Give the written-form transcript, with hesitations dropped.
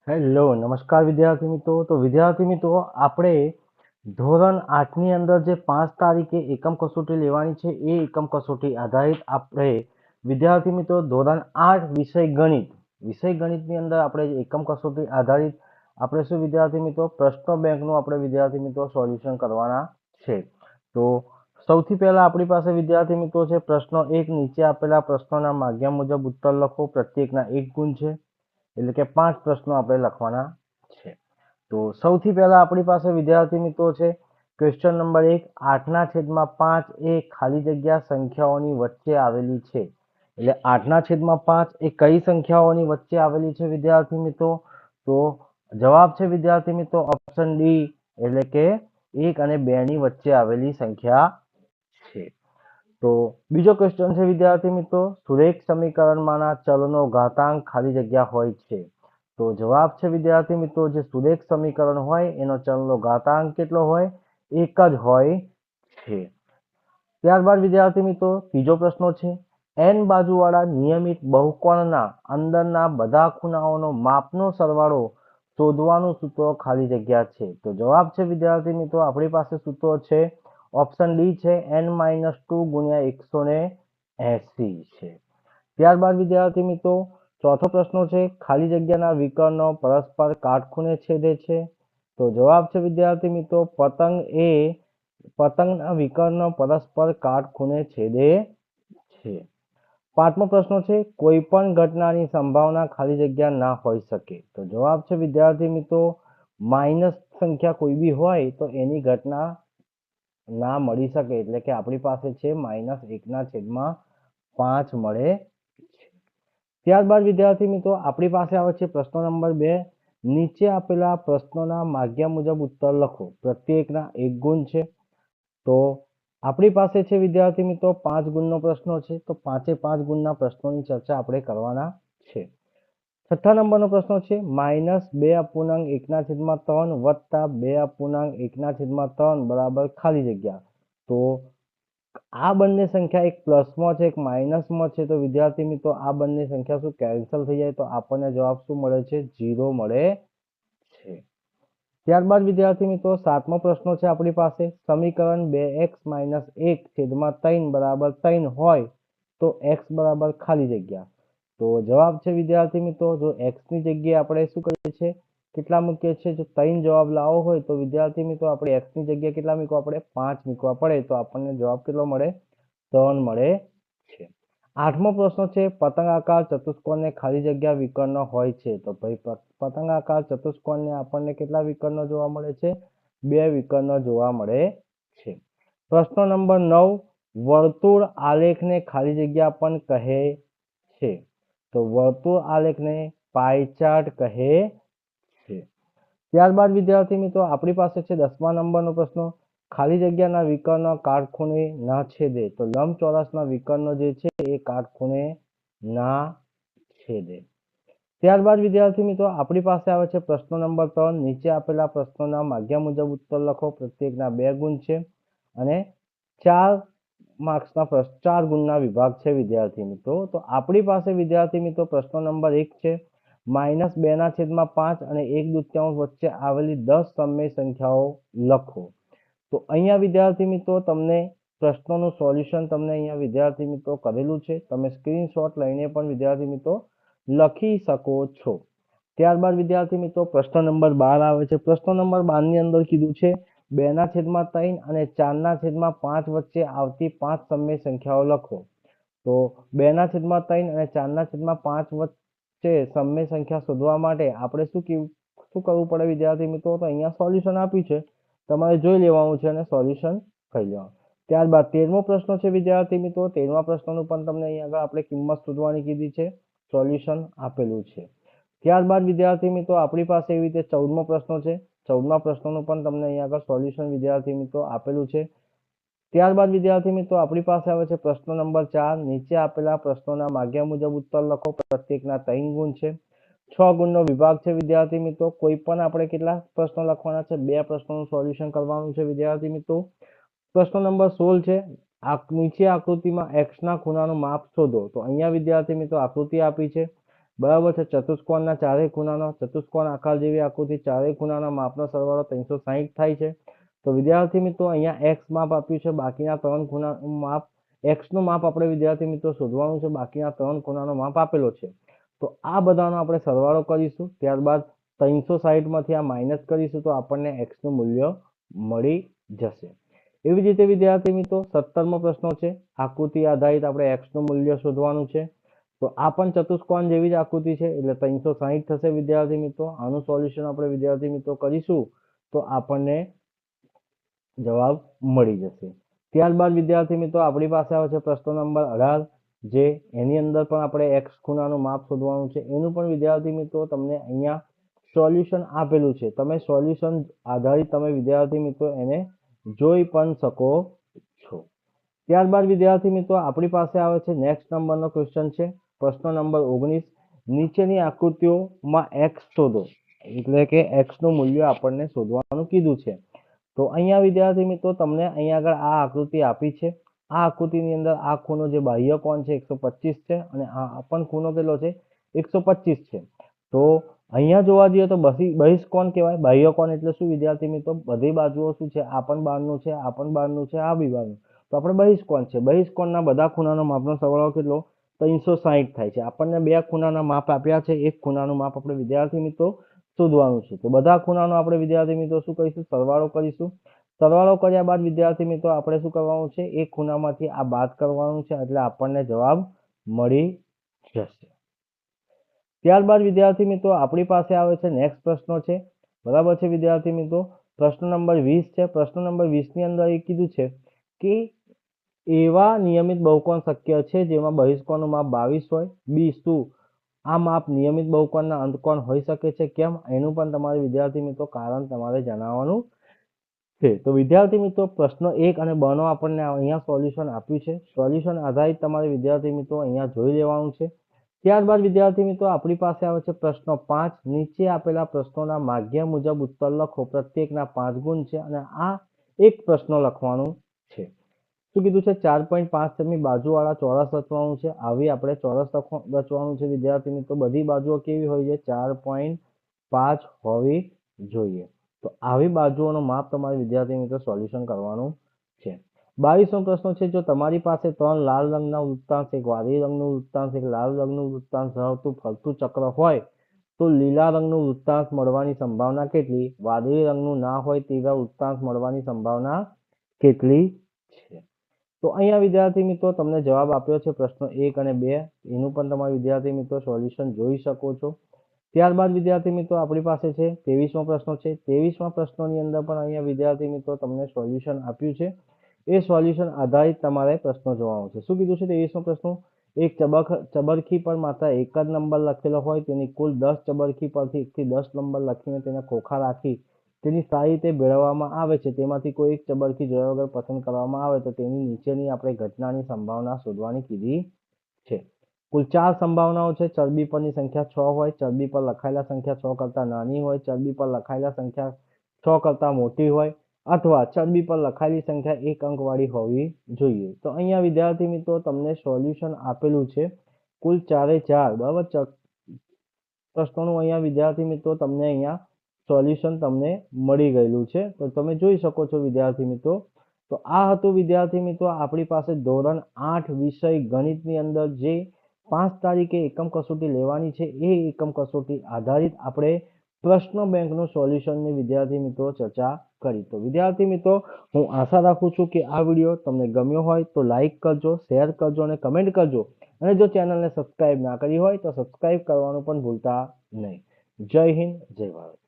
Hello નમસ્કાર વિદ્યાર્થી મિત્રો. તો વિદ્યાર્થી મિત્રો, આપણે ધોરણ 8 ની અંદર જે 5 તારીખે એકમ કસોટી લેવાની છે એ એકમ કસોટી આધારિત આપણે વિદ્યાર્થી મિત્રો ધોરણ 8 વિષય ગણિતની અંદર આપણે એકમ કસોટી આધારિત આપણે શું વિદ્યાર્થી મિત્રો પ્રશ્નો બેંકનું આપણે વિદ્યાર્થી મિત્રો સોલ્યુશન કરવાના છે. તો સૌથી પહેલા આપણી પાસે વિદ્યાર્થી મિત્રો છે પ્રશ્નો 1. નીચે આપેલા પ્રશ્નોના માગ્યા મુજબ ઉત્તર લખો. પ્રત્યેકના 1 ગુણ છે, એટલે કે 5 પ્રશ્નો આપણે લખવાના છે. તો સૌથી પહેલા આપણી પાસે વિદ્યાર્થી મિત્રો છે ક્વેશ્ચન નંબર 1. 8/5 એ ખાલી જગ્યા સંખ્યાઓની વચ્ચે આવેલી છે. એટલે 8/5 એ કઈ સંખ્યાઓની વચ્ચે આવેલી છે વિદ્યાર્થી મિત્રો? તો જવાબ છે વિદ્યાર્થી મિત્રો ઓપ્શન ડી, એટલે કે 1 અને 2 ની વચ્ચે આવેલી સંખ્યા છે. તો બીજો ક્વેશ્ચન છે વિદ્યાર્થી મિત્રો, સુરેખ સમીકરણમાંના ચલનો ઘાતાંક ખાલી જગ્યા હોય છે. તો જવાબ છે વિદ્યાર્થી મિત્રો જે સુરેખ સમીકરણ હોય એનો ચલનો ઘાતાંક કેટલો હોય? 1 જ હોય છે. ત્યારબાદ વિદ્યાર્થી મિત્રો ત્રીજો પ્રશ્ન છે, n બાજુવાળા નિયમિત બહુકોણના અંદરના બધા ખૂણાઓનો માપનો સરવાળો શોધવાનું સૂત્ર ખાલી જગ્યા છે. તો જવાબ છે વિદ્યાર્થી મિત્રો આપણી પાસે સૂત્ર છે ઓપ્શન ડી છે n-2 ગુણ્યા 180 છે. ત્યારબાદ વિદ્યાર્થી મિત્રો ચોથો પ્રશ્ન છે, ખાલી જગ્યાના વિકર્ણો પરસ્પર કાટખૂણે છેદે છે. તો જવાબ છે વિદ્યાર્થી મિત્રો પતંગના વિકર્ણો પરસ્પર કાટખૂણે છેદે છે. પાંચમો પ્રશ્ન છે, કોઈ પણ ઘટનાની સંભાવના ખાલી જગ્યા ના હોઈ શકે. તો જવાબ છે વિદ્યાર્થી મિત્રો માઇનસ સંખ્યા કોઈ બી હોય તો એની ઘટના ના મળી શકે, એટલે કે આપણી પાસે છે -1/5 મળે છે. ત્યારબાદ વિદ્યાર્થી મિત્રો આપણી પાસે આવે છે પ્રશ્ન નંબર 2. નીચે આપેલા પ્રશ્નોના માગ્યા મુજબ ઉત્તર લખો. પ્રત્યેકના 1 ગુણ છે. તો આપણી પાસે છે વિદ્યાર્થી મિત્રો 5 ગુણનો પ્રશ્ન છે. તો 5 ગુણના પ્રશ્નોની ચર્ચા આપણે કરવાના છે. છઠ્ઠા નંબરનો પ્રશ્ન છે -2/1/3 વત્તા 2/1/3 બરાબર ખાલી જગ્યા. તો આ બંને સંખ્યા એક પ્લસમાં છે એક માઇનસમાં છે. તો વિદ્યાર્થી મિત્રો આ બંને સંખ્યા શું કેન્સલ થઈ જાય? તો આપણને જવાબ શું મળે છે? 0 મળે છે. ત્યારબાદ વિદ્યાર્થી મિત્રો સાતમો પ્રશ્ન છે આપણી પાસે, સમીકરણ 2x - 1/3 બરાબર 3 હોય તો x બરાબર ખાલી જગ્યા. તો જવાબ છે વિદ્યાર્થી મિત્રો જો x ની જગ્યાએ આપણે શું કરીએ છીએ કેટલા મૂકીએ છીએ? જો 3 જવાબ લાવવો હોય તો વિદ્યાર્થી મિત્રો આપણે x ની જગ્યાએ કેટલા મૂકવા પડે? 5 મૂકવા પડે. તો આપણને જવાબ કેટલો મળે? 3 મળે છે. આઠમો પ્રશ્ન છે, પતંગાકાર ચતુષ્કોણને ખાલી જગ્યા વિકર્ણ હોય છે. તો ભાઈ પતંગાકાર ચતુષ્કોણને આપણને કેટલા વિકર્ણ જોવા મળે છે? 2 વિકર્ણ જોવા મળે છે. પ્રશ્ન નંબર 9, વર્તુળ આલેખને ખાલી જગ્યા પણ કહે છે. તો વર્તુળ આલેખને પાઈ ચાર્ટ કહે છે. ત્યારબાદ વિદ્યાર્થી મિત્રો આપણી પાસે છે 10મા નંબરનો પ્રશ્ન, ખાલી જગ્યાના વિકર્ણ કાટખૂણે ના છેદે. તો લંબચોરસના વિકર્ણ જે છે એ કાટખૂણે ના છેદે. ત્યારબાદ વિદ્યાર્થી મિત્રો આપણી પાસે આવે છે પ્રશ્ન નંબર 3. નીચે આપેલા પ્રશ્નોના માગ્યા મુજબ ઉત્તર લખો. પ્રત્યેકના 2 ગુણ છે અને 4 માર્ક્સના પ્રશ્ન 4 ગુણના વિભાગ છે વિદ્યાર્થી મિત્રો. તો આપણી પાસે વિદ્યાર્થી મિત્રો પ્રશ્ન નંબર 1 છે, -2/5 અને 1/2 વચ્ચે આવેલી 10 સમય સંખ્યાઓ લખો. તો અહીંયા વિદ્યાર્થી મિત્રો તમને પ્રશ્નોનું સોલ્યુશન તમને અહીંયા વિદ્યાર્થી મિત્રો કરેલું છે. તમે સ્ક્રીનશોટ લઈને પણ વિદ્યાર્થી મિત્રો લખી શકો છો. ત્યારબાદ વિદ્યાર્થી મિત્રો પ્રશ્ન નંબર 12 આવે છે. પ્રશ્ન નંબર 12 ની અંદર કીધું છે 2/3 અને 4/5 વચ્ચે આવતી 5 સમય સંખ્યાઓ લખો. તો 2/3 અને 4/5 વચ્ચે સમય સંખ્યા શોધવા માટે આપણે શું કરવું પડે વિદ્યાર્થી મિત્રો? તો અહીંયા સોલ્યુશન આપ્યું છે, તમારે જોઈ લેવાનું છે અને સોલ્યુશન કરી લેવાનું. ત્યારબાદ 13મો પ્રશ્ન છે વિદ્યાર્થી મિત્રો, 13મા પ્રશ્નનું પણ તમને અહીંયા આગળ આપણે કિંમત શોધવાની કીધી છે, સોલ્યુશન આપેલું છે. ત્યારબાદ વિદ્યાર્થી મિત્રો આપણી પાસે એવી રીતે 14મો પ્રશ્ન છે, 14મા પ્રશ્નનું પણ તમને અહીંયા આગળ સોલ્યુશન વિદ્યાર્થી મિત્રો આપેલું છે. ત્યારબાદ વિદ્યાર્થી મિત્રો આપણી પાસે આવે છે પ્રશ્ન નંબર 4. નીચે આપેલા પ્રશ્નોના માગ્યા મુજબ ઉત્તર લખો. પ્રત્યેકના 3 ગુણ છે. 6 ગુણનો વિભાગ છે વિદ્યાર્થી મિત્રો. કોઈ પણ આપણે કેટલા પ્રશ્નો લખવાના છે? 2 પ્રશ્નોનું સોલ્યુશન કરવાનું છે વિદ્યાર્થી મિત્રો. પ્રશ્ન નંબર 16 છે, નીચે આકૃતિમાં x ના ખૂણાનું માપ શોધો. તો અહીંયા વિદ્યાર્થી મિત્રો આકૃતિ આપી છે. બરાબર છે। ચતુષ્કોણના ચારેય ખૂણાનો ચતુષ્કોણ આકાર જેવી આકૃતિ ચારેય ખૂણાના માપનો સરવાળો 360 થાય છે। તો વિદ્યાર્થી મિત્રો અહીંયા x માપ આપ્યું છે, બાકીના ત્રણ ખૂણાનું માપ x નું માપ આપણે વિદ્યાર્થી મિત્રો શોધવાનું છે, બાકીના ત્રણ ખૂણાનો માપ આપેલો છે। તો આ બધાનો આપણે સરવાળો કરીશું, ત્યારબાદ 360 માંથી આ માઇનસ કરીશું તો આપણને x નું મૂલ્ય મળી જશે। એવી જ રીતે વિદ્યાર્થી મિત્રો 17મો પ્રશ્ન છે, આકૃતિ આધારિત આપણે x નું મૂલ્ય શોધવાનું છે। તો આ પણ ચતુષ્કોણ જેવી જ આકૃતિ છે એટલે 360 થશે વિદ્યાર્થી મિત્રો। આનું સોલ્યુશન આપણે વિદ્યાર્થી મિત્રો કરીશું તો આપણને જવાબ મળી જશે। ત્યારબાદ વિદ્યાર્થી મિત્રો આપણી પાસે આવે છે પ્રશ્ન નંબર 18, જે એની અંદર પણ આપણે x ખૂણાનું માપ શોધવાનું છે। એનું પણ વિદ્યાર્થી મિત્રો તમને અહીંયા સોલ્યુશન આપેલું છે, તમે સોલ્યુશન આધારિત તમે વિદ્યાર્થી મિત્રો એને જોઈ પણ શકો છો। ત્યારબાદ વિદ્યાર્થી મિત્રો આપણી પાસે આવે છે નેક્સ્ટ નંબરનો ક્વેશ્ચન છે, પ્રશ્ન નંબર 19, નીચેની આકૃતિઓમાં x શોધો, એટલે કે x નું મૂલ્ય આપણને શોધવાનું કીધું છે। તો અહીંયા વિદ્યાર્થી મિત્રો તમને અહીંયા આગળ આ આકૃતિ આપી છે। આ આકૃતિની અંદર આ ખૂણો જે બાહ્ય કોણ છે 125 છે અને આ પણ ખૂણો કેટલો છે 125 છે। તો અહીંયા જોવા જઈએ તો બહિષ્કોણ કહેવાય। બાહ્ય કોણ એટલે શું વિદ્યાર્થી મિત્રો, બધી બાજુઓ શું છે, આ પણ બહારનું છે, આ પણ બહારનું છે, આ બી બહારનું, તો આપણે બહિષ્કોણ છે। બહિષ્કોણના બધા ખૂણાનો માપનો સરવાળો કેટલો 360 થાય છે। આપણને બે ખૂણાના માપ આપ્યા છે, એક ખૂણાનું માપ આપણે વિદ્યાર્થી મિત્રો શોધવાનું છે। તો બધા ખૂણાનો આપણે વિદ્યાર્થી મિત્રો શું કરીશું, સરવાળો કરીશું। સરવાળો કર્યા બાદ વિદ્યાર્થી મિત્રો આપણે શું કરવાનું છે, એક ખૂણામાંથી આ બાદ કરવાનું છે એટલે આપણને જવાબ મળી જશે। ત્યારબાદ વિદ્યાર્થી મિત્રો આપણી પાસે આવે છે નેક્સ્ટ પ્રશ્ન છે, બરાબર છે વિદ્યાર્થી મિત્રો, પ્રશ્ન નંબર 20 છે। પ્રશ્ન નંબર 20 ની અંદર એ કીધું છે કે એવા નિયમિત બહુકોણ શક્ય છે જેમાં બહિષ્કોણનું માપ 22 હોય, બી શું આ માપ નિયમિત બહુકોણના અંતકોણ હોઈ શકે છે, કેમ, એનું પણ તમારે વિદ્યાર્થી મિત્રો કારણ તમારે જણાવવાનું છે। તો વિદ્યાર્થી મિત્રો પ્રશ્ન 1 અને 2 નો આપણને અહીંયા સોલ્યુશન આપ્યું છે। સોલ્યુશન આધારિત તમારે વિદ્યાર્થી મિત્રો અહીંયા જોઈ લેવાનું છે। ત્યારબાદ વિદ્યાર્થી મિત્રો આપણી પાસે આવે છે પ્રશ્ન 5, નીચે આપેલા પ્રશ્નોના માગ્યા મુજબ ઉત્તર લખો, પ્રત્યેકના 5 ગુણ છે અને આ એક પ્રશ્ન લખવાનું છે। શું કીધું છે, 4.5 સેમી બાજુવાળા ચોરસ રચવાનું છે। આવી આપણે ચોરસ રચવાનું છે વિદ્યાર્થી મિત્રો, બધી બાજુઓ કેવી હોય છે 4.5 હોવી જોઈએ। તો આવી બાજુઓનો માપ તમારે વિદ્યાર્થી મિત્રો સોલ્યુશન કરવાનું છે। 22મો પ્રશ્ન છે, જો તમારી પાસે 3 લાલ રંગના વૃત્તાંશ, એક વાદળી રંગનું વૃત્તાંશ, એક લાલ રંગનું વૃત્તાંશ ધરાવતું ફરતું ચક્ર હોય તો લીલા રંગનું વૃત્તાંશ મળવાની સંભાવના કેટલી, વાદળી રંગનું ના હોય તેવા વૃત્તાંશ મળવાની સંભાવના કેટલી છે। તો અહીંયા વિદ્યાર્થી મિત્રો તમને જવાબ આપ્યો છે પ્રશ્ન 1 અને 2, એનું પણ તમારે વિદ્યાર્થી મિત્રો સોલ્યુશન જોઈ શકો છો। ત્યારબાદ વિદ્યાર્થી મિત્રો આપણી પાસે છે 23મો પ્રશ્ન છે। 23મા પ્રશ્નની અંદર પણ અહીંયા વિદ્યાર્થી મિત્રો તમને સોલ્યુશન આપ્યું છે, એ સોલ્યુશન આધારિત તમારે પ્રશ્નો જોવાનો છે। શું કીધું છે 23મો પ્રશ્ન, એક ચબરખી પર માત્ર એક જ નંબર લખેલો હોય, તેની કુલ 10 ચબરખી પરથી 1 થી 10 નંબર લખીને તેને ખોખા રાખી તેની સારી રીતે ભેળવવામાં આવે છે, તેમાંથી કોઈ એક ચબરખી જોયા વગર પસંદ કરવામાં આવે તો તેની નીચેની આપણે ઘટનાની સંભાવના શોધવાની કીધી છે। કુલ 4 સંભાવનાઓ છે। ચરબી પરની સંખ્યા 6 હોય, ચરબી પર લખાયેલા સંખ્યા 6 કરતા નાની હોય, ચરબી પર લખાયેલા સંખ્યા 6 કરતા મોટી હોય અથવા ચરબી પર લખાયેલી સંખ્યા 1 અંકવાળી હોવી જોઈએ। તો અહીંયા વિદ્યાર્થી મિત્રો તમને સોલ્યુશન આપેલું છે, કુલ 4 બરાબર પ્રશ્નોનું અહીંયા વિદ્યાર્થી મિત્રો તમને અહીંયા સોલ્યુશન તમને મળી ગયેલું છે। તો તમે જોઈ શકો છો વિદ્યાર્થી મિત્રો। તો આ હતું વિદ્યાર્થી મિત્રો આપણી પાસે ધોરણ 8 વિષય ગણિતની અંદર જે 5 તારીખે એકમ કસોટી લેવાની છે, એ એકમ કસોટી આધારિત આપણે પ્રશ્ન બેંકનું સોલ્યુશનની વિદ્યાર્થી મિત્રો ચર્ચા કરી। તો વિદ્યાર્થી મિત્રો હું આશા રાખું છું કે આ વિડીયો તમને ગમ્યો હોય તો લાઈક કરજો, શેર કરજો અને કમેન્ટ કરજો, અને જો ચેનલને સબસ્ક્રાઇબ ના કરી હોય તો સબસ્ક્રાઇબ કરવાનું પણ ભૂલતા નહીં। જય હિન્દ, જય ભારત।